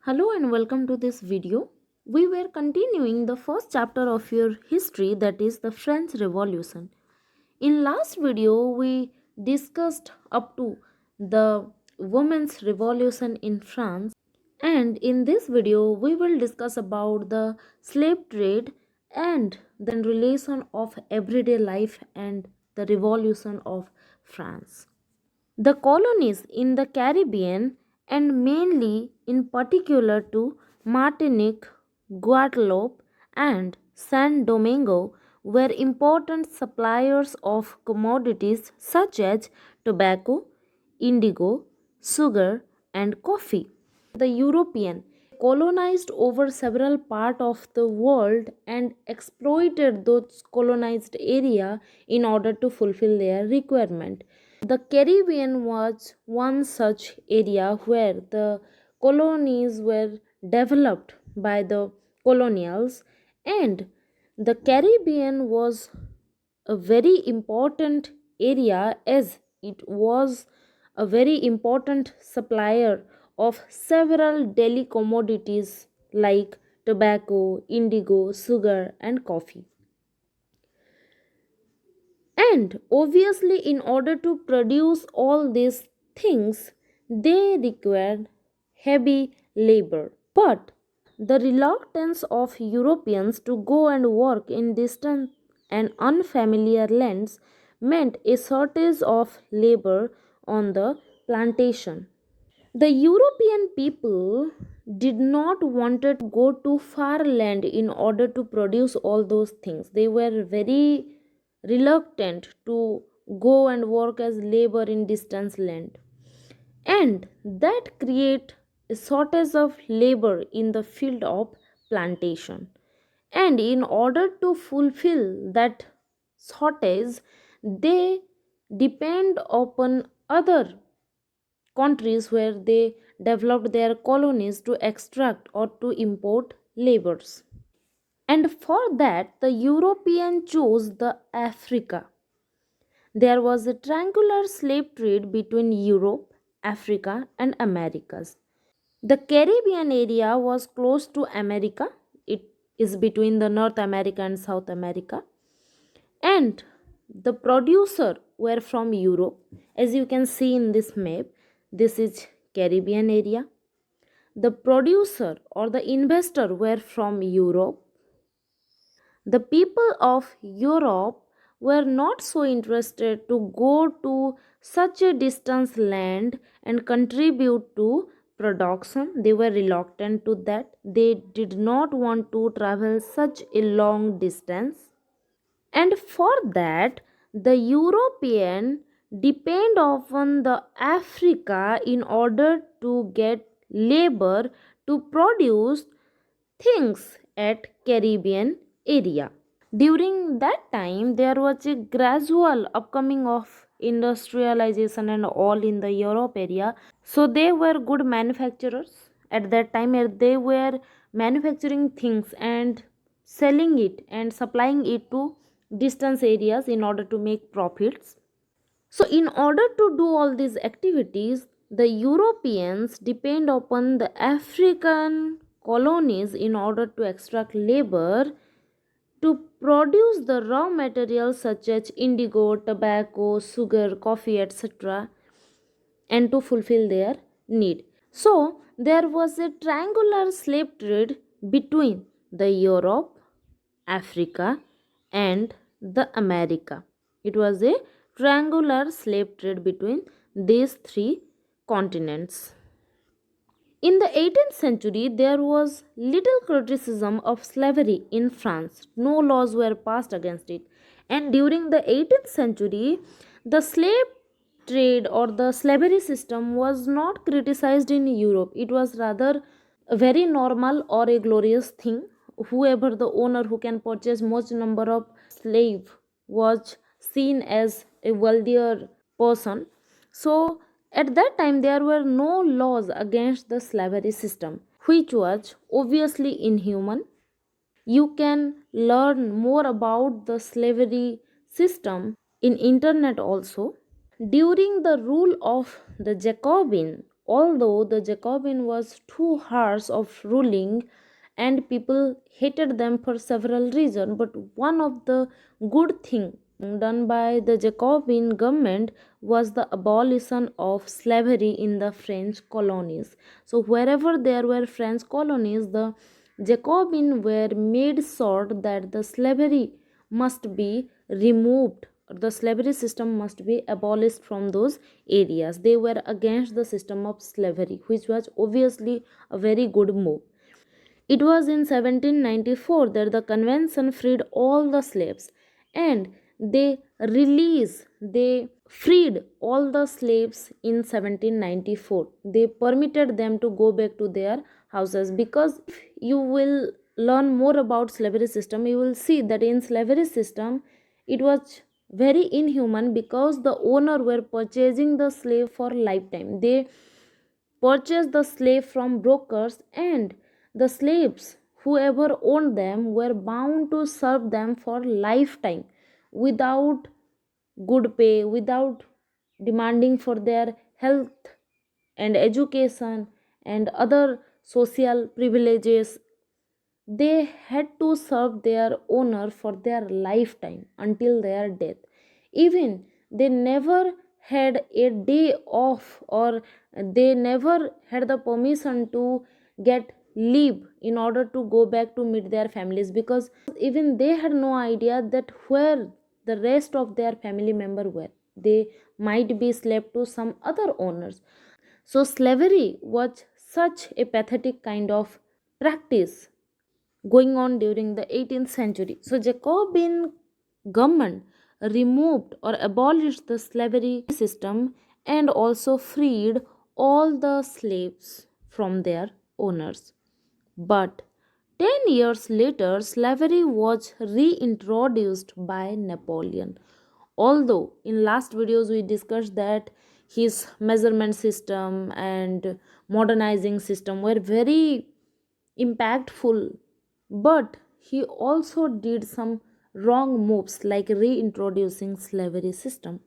Hello and welcome to this video. We were continuing the first chapter of your history, that is the French Revolution. In last video we discussed up to the women's revolution in France, and in this video we will discuss about the slave trade and the relation of everyday life and the revolution of France. The colonies in the Caribbean, and mainly in particular to Martinique, Guadeloupe, and San Domingo, were important suppliers of commodities such as tobacco, indigo, sugar, and coffee. The European colonized over several parts of the world and exploited those colonized area in order to fulfill their requirement. The Caribbean was one such area where the colonies were developed by the colonials, and the Caribbean was a very important area as it was a very important supplier of several daily commodities like tobacco, indigo, sugar, and coffee. And obviously, in order to produce all these things, they required heavy labor. But the reluctance of Europeans to go and work in distant and unfamiliar lands meant a shortage of labor on the plantation. The European people did not want to go to far land in order to produce all those things. They were very reluctant to go and work as labor in distant land. And that create a shortage of labor in the field of plantation. And in order to fulfill that shortage, they depend upon other countries where they developed their colonies to extract or to import labors. And for that, the European chose the Africa. There was a triangular slave trade between Europe, Africa, and Americas. The Caribbean area was close to America. It is between the North America and South America. And the producer were from Europe. As you can see in this map, this is Caribbean area. The producer or the investor were from Europe. The people of Europe were not so interested to go to such a distance land and contribute to production. They were reluctant to that. They did not want to travel such a long distance, and for that the European depend upon the Africa in order to get labor to produce things at Caribbean area. During that time there was a gradual upcoming of industrialization and all in the Europe area, so they were good manufacturers at that time, and they were manufacturing things and selling it and supplying it to distance areas in order to make profits. So in order to do all these activities, the Europeans depend upon the African colonies in order to extract labor to produce the raw materials such as indigo, tobacco, sugar, coffee, etc., and to fulfill their need. So there was a triangular slave trade between the Europe, Africa, and the America. It was a triangular slave trade between these three continents. In the 18th century, there was little criticism of slavery in France. No laws were passed against it. And during the 18th century, the slave trade or the slavery system was not criticized in Europe. It was rather a very normal or a glorious thing. Whoever the owner who can purchase most number of slave was seen as a wealthier person. So at that time there were no laws against the slavery system, which was obviously inhuman. You can learn more about the slavery system in internet also. During the rule of the Jacobin, although the Jacobin was too harsh of ruling and people hated them for several reasons. But one of the good thing done by the Jacobin government was the abolition of slavery in the French colonies. So wherever there were French colonies, the Jacobin were made sure that the slavery must be removed. The slavery system must be abolished from those areas. They were against the system of slavery, which was obviously a very good move. It was in 1794 that the convention freed all the slaves, and they freed all the slaves in 1794. They permitted them to go back to their houses, because if you will learn more about slavery system, you will see that in slavery system it was very inhuman, because the owner were purchasing the slave for lifetime. They purchased the slave from brokers, and the slaves, whoever owned them, were bound to serve them for lifetime without good pay, without demanding for their health and education and other social privileges. They had to serve their owner for their lifetime until their death. Even they never had a day off, or they never had the permission to get leave in order to go back to meet their families, because even they had no idea that where the rest of their family member were. They might be slave to some other owners. So slavery was such a pathetic kind of practice going on during the 18th century. So Jacobin government removed or abolished the slavery system and also freed all the slaves from their owners. But 10 years later, slavery was reintroduced by Napoleon. Although in last videos we discussed that his measurement system and modernizing system were very impactful, but he also did some wrong moves like reintroducing slavery system.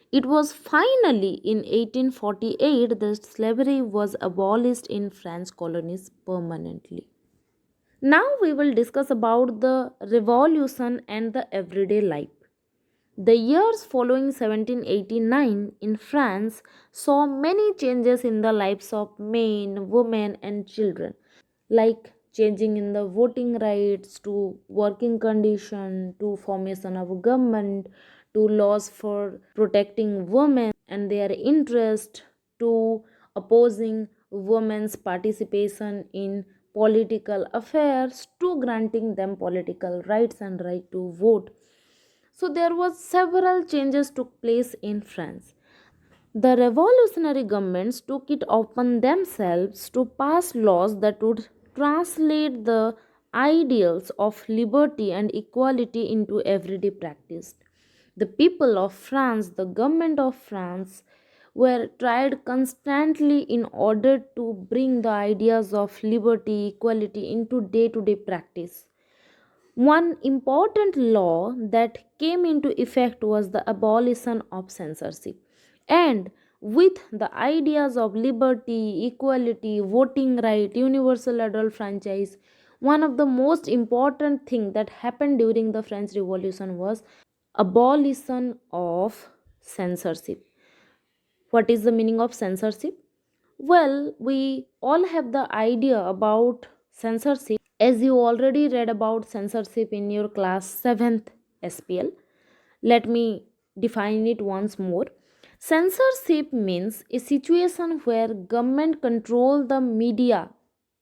It was finally in 1848 that slavery was abolished in French colonies permanently. Now we will discuss about the revolution and the everyday life. The years following 1789 in France saw many changes in the lives of men, women, and children, like changing in the voting rights to working condition to formation of government to laws for protecting women and their interest to opposing women's participation in political affairs to granting them political rights and right to vote. So there was several changes took place in France. The revolutionary governments took it upon themselves to pass laws that would translate the ideals of liberty and equality into everyday practice. The people of France, the government of France, were tried constantly in order to bring the ideas of liberty, equality into day to day practice. One important law that came into effect was the abolition of censorship. And with the ideas of liberty, equality, voting right, universal adult franchise, one of the most important thing that happened during the French Revolution was abolition of censorship. What is the meaning of censorship? Well, we all have the idea about censorship, as you already read about censorship in your class 7th SPL. Let me define it once more. Censorship means a situation where government control the media,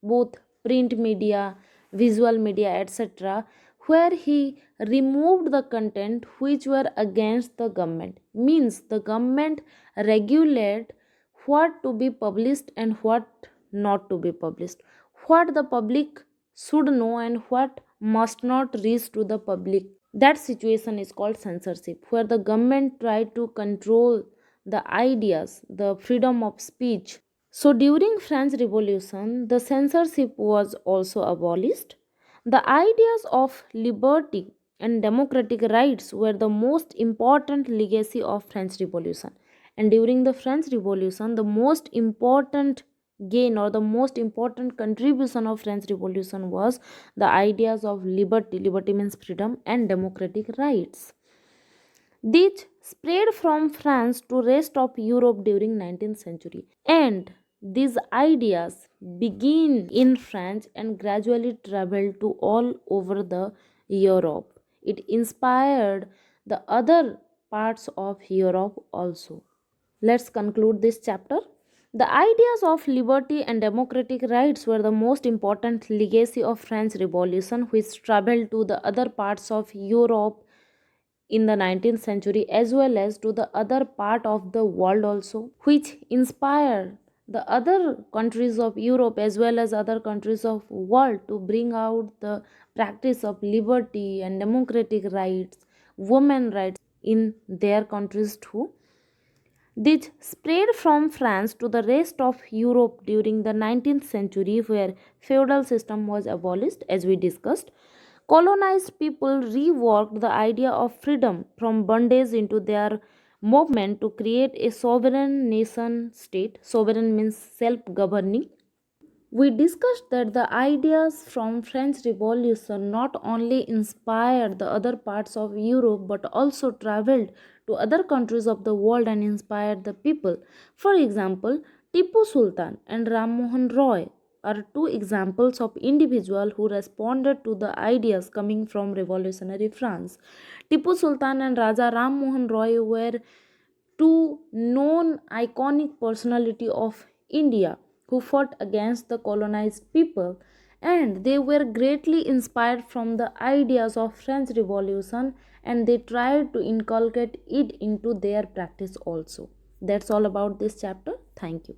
both print media, visual media, etc., where he removed the content which were against the government. Means the government regulate what to be published and what not to be published, what the public should know and what must not reach to the public. That situation is called censorship, where the government try to control the ideas, the freedom of speech. So during French Revolution, the censorship was also abolished. The ideas of liberty and democratic rights were the most important legacy of French Revolution. And during the French Revolution, the most important gain or the most important contribution of French Revolution was the ideas of liberty. Liberty means freedom and democratic rights. These spread from France to rest of Europe during 19th century. And these ideas begin in France and gradually traveled to all over the Europe. It inspired the other parts of Europe also. Let's conclude this chapter. The ideas of liberty and democratic rights were the most important legacy of French Revolution, which traveled to the other parts of Europe in the 19th century as well as to the other part of the world also, which inspired the other countries of Europe as well as other countries of world to bring out the practice of liberty and democratic rights, women rights in their countries too. This spread from France to the rest of Europe during the 19th century, where feudal system was abolished, as we discussed. Colonized people reworked the idea of freedom from bondage into their movement to create a sovereign nation state. Sovereign means self-governing. We discussed that the ideas from French Revolution not only inspired the other parts of Europe but also traveled to other countries of the world and inspired the people. For example, Tipu Sultan and Ram Mohan Roy are two examples of individuals who responded to the ideas coming from revolutionary France. Tipu Sultan and Raja Ram Mohan Roy were two known iconic personality of India who fought against the colonized people, and they were greatly inspired from the ideas of French Revolution, and they tried to inculcate it into their practice also. That's all about this chapter. Thank you.